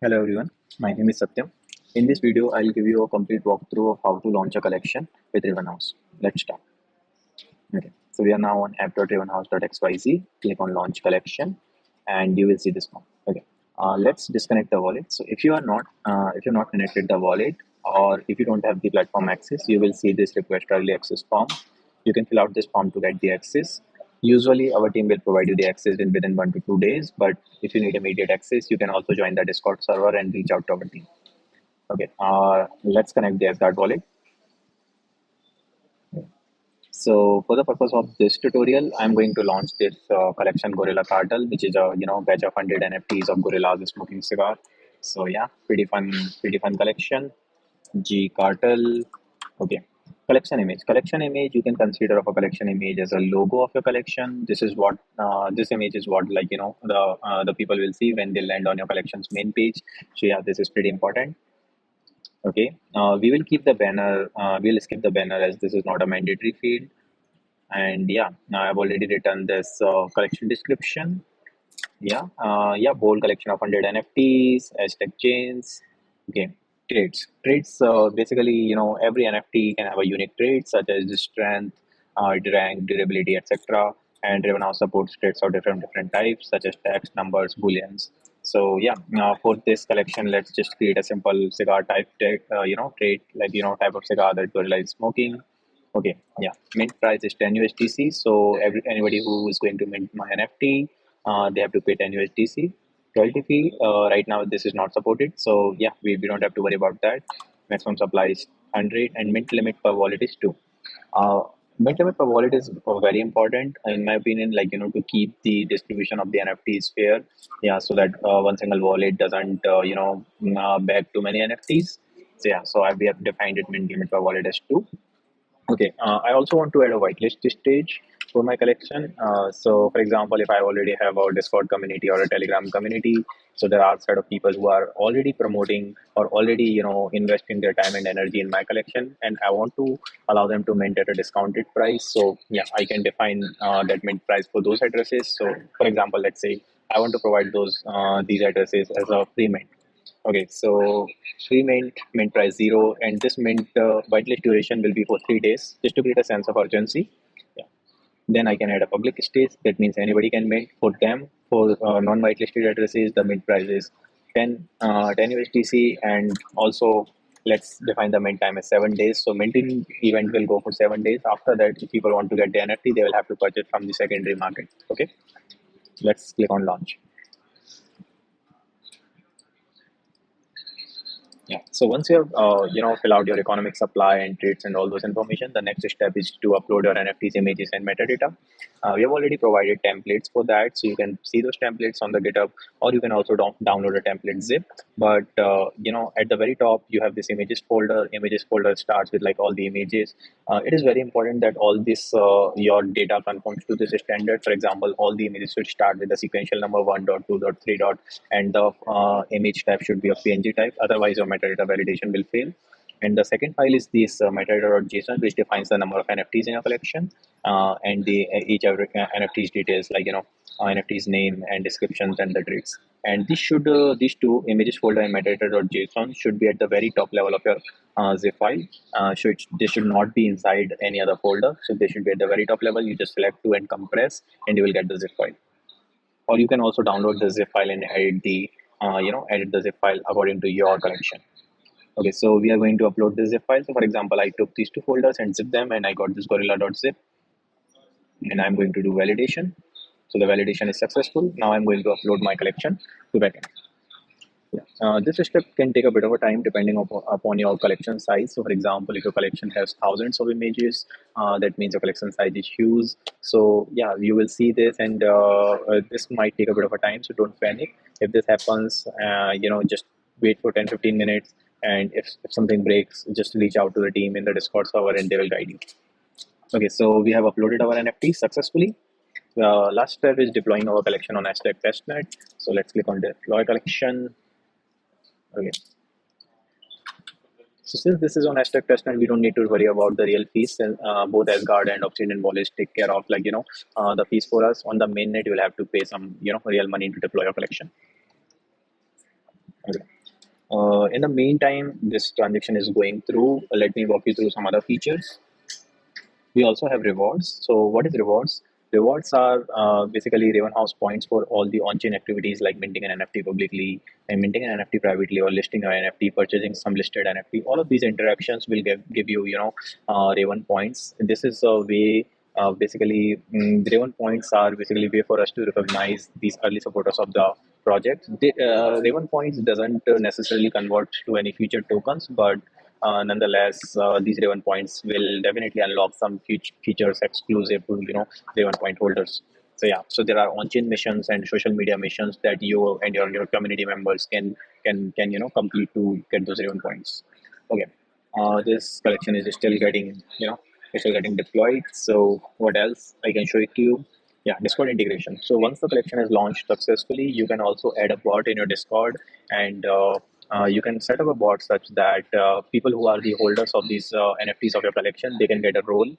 Hello everyone, my name is Satyam. In this video, I'll give you a complete walkthrough of how to launch a collection with Ravenhouse. Let's start. Okay, so we are now on app.ravenhouse.xyz. Click on launch collection, and you will see this form. Okay, let's disconnect the wallet. So if you're not connected the wallet, or if you don't have the platform access, you will see this request early access form. You can fill out this form to get the access. Usually, our team will provide you the access within 1 to 2 days. But if you need immediate access, you can also join the Discord server and reach out to our team. Okay, let's connect the Asgard wallet. So for the purpose of this tutorial, I'm going to launch this collection Gorilla Cartel, which is a batch of 100 NFTs of Gorilla's smoking cigar. So yeah, pretty fun collection. G Cartel. Okay. Collection image. Collection image. You can consider of a collection image as a logo of your collection. This is what this image is what the people will see when they land on your collection's main page. So yeah, this is pretty important. Okay, we will keep the banner. We'll skip the banner as this is not a mandatory field. And yeah, now I've already written this collection description. Yeah, bold collection of 100 NFTs, Aztec chains. Okay, traits. Traits. Basically, every NFT can have a unique trait such as the strength, rank, durability, etc. And Ravenhouse supports traits of different types such as text, numbers, booleans. So yeah, now for this collection, let's just create a simple cigar type trait like type of cigar that Gorilla is smoking. Okay, yeah. Mint price is 10 USDC. So anybody who is going to mint my NFT, they have to pay 10 USDC. Royalty fee, right now this is not supported. So yeah, we don't have to worry about that. Maximum supply is 100 and mint limit per wallet is 2. Uh, Mint limit per wallet is very important in my opinion, like, to keep the distribution of the NFTs fair. Yeah, so that one single wallet doesn't, bag too many NFTs. So yeah, we have defined it mint limit per wallet as 2. Okay, I also want to add a whitelist stage for my collection. So, for example, if I already have a Discord community or a Telegram community, so there are a set of people who are already promoting or already, investing their time and energy in my collection, and I want to allow them to mint at a discounted price. So, yeah, I can define that mint price for those addresses. So, for example, let's say I want to provide these addresses as a free mint. Okay, so free mint price 0, and this mint whitelist duration will be for 3 days, just to create a sense of urgency. Yeah. Then I can add a public stage. That means anybody can mint for them. For non-whitelisted addresses, the mint price is 10 USDC, and also let's define the mint time as 7 days. So minting event will go for 7 days. After that, if people want to get the NFT, they will have to purchase from the secondary market. Okay, let's click on launch. Yeah. So once you have fill out your economic supply and traits and all those information, the next step is to upload your NFTs, images, and metadata. We have already provided templates for that, so you can see those templates on the GitHub, or you can also download a template zip. But at the very top, you have this images folder. Images folder starts with like all the images. It is very important that all this your data conforms to this standard. For example, all the images should start with the sequential number 1.2.3. And the image type should be of PNG type. Otherwise, your metadata validation will fail. And the second file is this metadata.json, which defines the number of NFTs in your collection, and each every NFT's details, like NFT's name and descriptions and the traits. And these two images folder and metadata.json should be at the very top level of your zip file. They should not be inside any other folder. So they should be at the very top level. You just select two and compress, and you will get the zip file. Or you can also download the zip file and edit the zip file according to your collection. Okay, so we are going to upload the zip file. So for example, I took these two folders and zipped them, and I got this gorilla.zip, and I'm going to do validation. So the validation is successful. Now I'm going to upload my collection to backend. Yeah. This step can take a bit of a time depending upon your collection size. So, for example, if your collection has thousands of images, that means your collection size is huge. So, yeah, you will see this, and this might take a bit of a time. So, don't panic. If this happens, just wait for 10-15 minutes. And if something breaks, just reach out to the team in the Discord server, and they will guide you. Okay, so we have uploaded our NFT successfully. Last step is deploying our collection on Aztec testnet. So let's click on deploy collection. Okay. So since this is on Aztec testnet, we don't need to worry about the real fees. Both Asgard and Obsidian Wallets take care of the fees for us. On the mainnet, you will have to pay some real money to deploy your collection. Okay. In the meantime, this transaction is going through. Let me walk you through some other features. We also have rewards. So what is rewards? Rewards are basically Raven House points for all the on-chain activities like minting an NFT publicly and minting an NFT privately or listing an NFT, purchasing some listed NFT. All of these interactions will give you, Raven points. This is a way, Raven points are basically a way for us to recognize these early supporters of the project. Raven points doesn't necessarily convert to any future tokens, but nonetheless, these Raven points will definitely unlock some features exclusive to Raven point holders. So yeah, so there are on-chain missions and social media missions that you and your community members can complete to get those Raven points. Okay, this collection is still getting it's still getting deployed. So what else I can show it to you? Yeah, Discord integration. So once the collection is launched successfully, you can also add a bot in your Discord, and you can set up a bot such that people who are the holders of these NFTs of your collection, they can get a role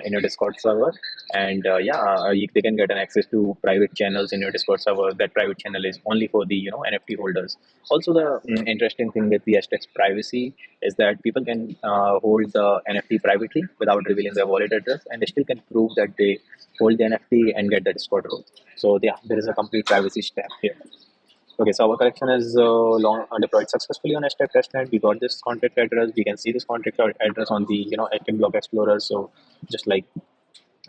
in your Discord server, and they can get an access to private channels in your Discord server. That private channel is only for the NFT holders. Also, the interesting thing with the Aztec's privacy is that people can hold the NFT privately without revealing their wallet address, and they still can prove that they hold the NFT and get the Discord role. So yeah, there is a complete privacy step here. Okay, so our collection is deployed successfully on Aztec testnet. We got this contract address. We can see this contract address on the active block explorer. So just like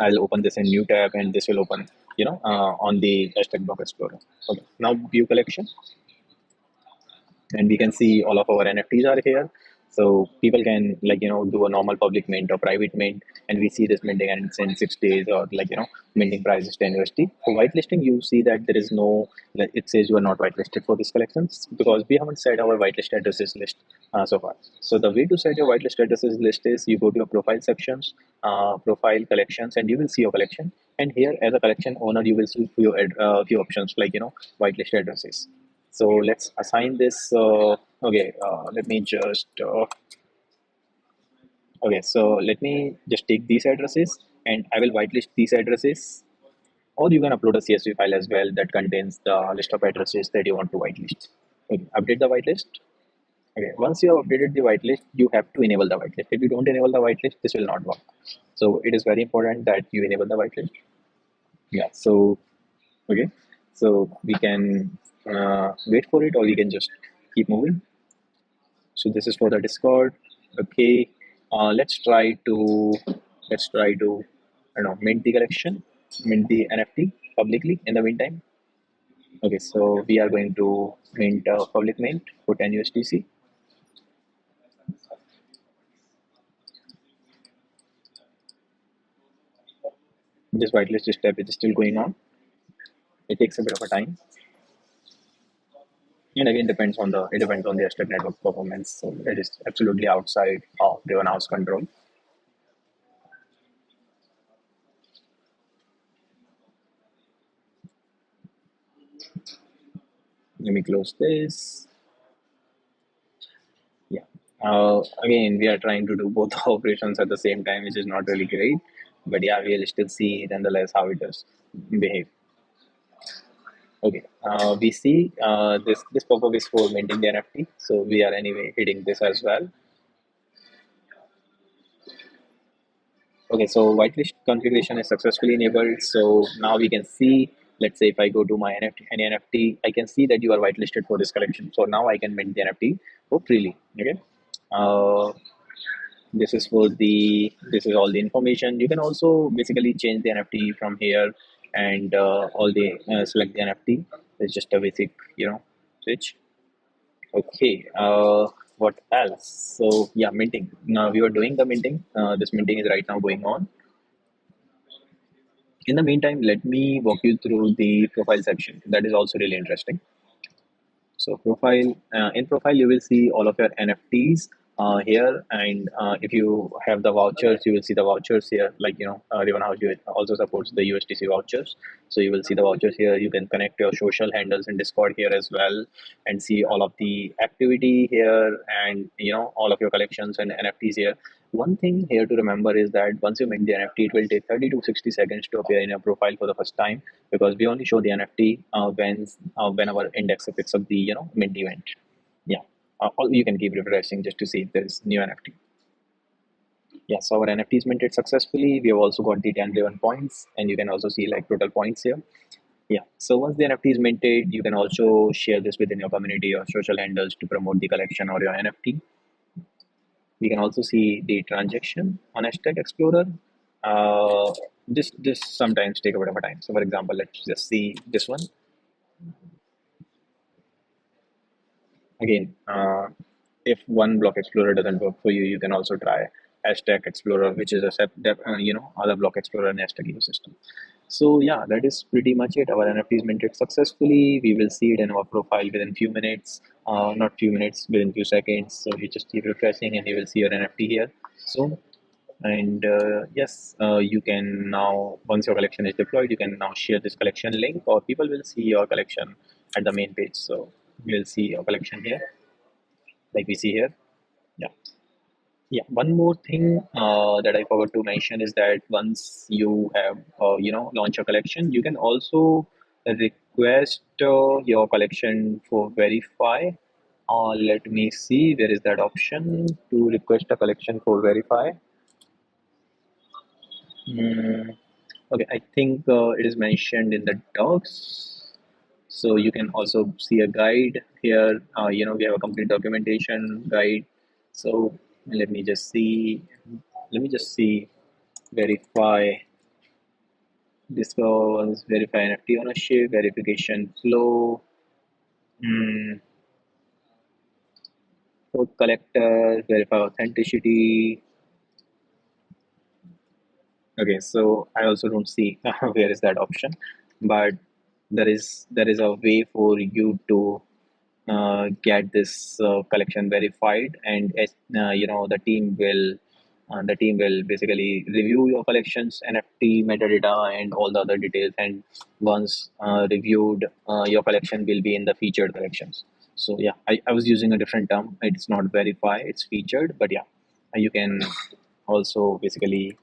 I'll open this in new tab, and this will open on the Aztec block explorer. Okay, now view collection, and we can see all of our NFTs are here. So people can do a normal public mint or private mint, and we see this minting ends in 6 days, or minting price is 10 USD. For whitelisting, you see that there is no, like, it says you are not whitelisted for these collections because we haven't set our whitelist addresses list so far. So the way to set your whitelist addresses list is you go to your profile sections, profile collections, and you will see your collection. And here, as a collection owner, you will see few options like whitelist addresses. So let's assign this. Let me just. Okay, so let me just take these addresses and I will whitelist these addresses. Or you can upload a CSV file as well that contains the list of addresses that you want to whitelist. Okay, update the whitelist. Okay, once you have updated the whitelist, you have to enable the whitelist. If you don't enable the whitelist, this will not work. So it is very important that you enable the whitelist. Yeah. So okay, so we can wait for it, or we can just keep moving. So this is for the Discord. Okay, let's try to I don't know, mint the collection, mint the NFT publicly in the meantime. Okay, so we are going to mint public mint for 10 USDC. This whitelist step is still going on. It takes a bit of a time, and again it depends on the Aztec network performance. So it is absolutely outside of the in-house control. Let me close this. Yeah. Again, we are trying to do both operations at the same time, which is not really great. But yeah, we'll still see nonetheless how it does behave. Okay. We see this pop-up is for minting the NFT, so we are anyway hitting this as well. Okay, so whitelist configuration is successfully enabled. So now we can see, let's say if I go to my any NFT, I can see that you are whitelisted for this collection. So now I can mint the NFT for freely. Okay. Uh, this is all the information. You can also basically change the NFT from here, and all the select the NFT. It's just a basic switch. Okay. What else? So yeah, minting. Now we are doing the minting. This minting is right now going on. In the meantime, let me walk you through the profile section. That is also really interesting. So in profile, you will see all of your NFTs here, and if you have the vouchers, you will see the vouchers here. Like Raven House also supports the USDC vouchers, so you will see the vouchers here. You can connect your social handles in Discord here as well, and see all of the activity here, and all of your collections and NFTs here. One thing here to remember is that once you mint the NFT, it will take 30 to 60 seconds to appear in your profile for the first time, because we only show the NFT when our index picks up the mint event. Yeah. or you can keep refreshing just to see if there is new NFT. Yes, our NFT is minted successfully. We have also got the 10 points, and you can also see like total points here. Yeah. So once the NFT is minted, you can also share this within your community or social handles to promote the collection or your NFT. We can also see the transaction on hashtag Explorer. This sometimes take a bit of a time. So for example, let's just see this one again. If one block explorer doesn't work for you, you can also try hashtag Explorer, which is a other block explorer and hashtag ecosystem. So yeah, that is pretty much it. Our NFT is minted successfully. We will see it in our profile within few minutes, not few minutes, within few seconds. So you just keep refreshing and you will see your NFT here. So and yes, you can now, once your collection is deployed, you can now share this collection link, or people will see your collection at the main page. So we'll see your collection here, like we see here. Yeah. Yeah, one more thing that I forgot to mention is that once you have, launch a collection, you can also request your collection for verify. Let me see, where is that option to request a collection for verify? Hmm. Okay, I think it is mentioned in the docs. So you can also see a guide here. We have a complete documentation guide. So let me just see. Let me just see. Verify. This was verify NFT ownership, verification flow, code collector, verify authenticity. Okay, so I also don't see where is that option, but there is a way for you to get this collection verified, and the team will basically review your collections, NFT metadata, and all the other details. And once reviewed, your collection will be in the featured collections. So yeah, I was using a different term. It's not verify, it's featured, but yeah, you can also basically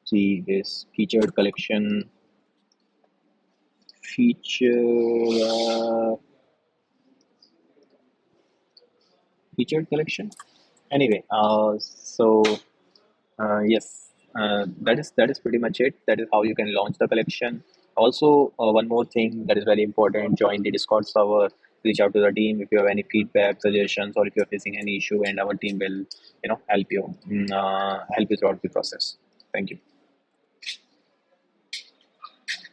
see this featured collection. Anyway, yes, that is pretty much it. That is how you can launch the collection. Also, one more thing that is very important: join the Discord server. Reach out to the team if you have any feedback, suggestions, or if you're facing any issue, and our team will, help you throughout the process. Thank you.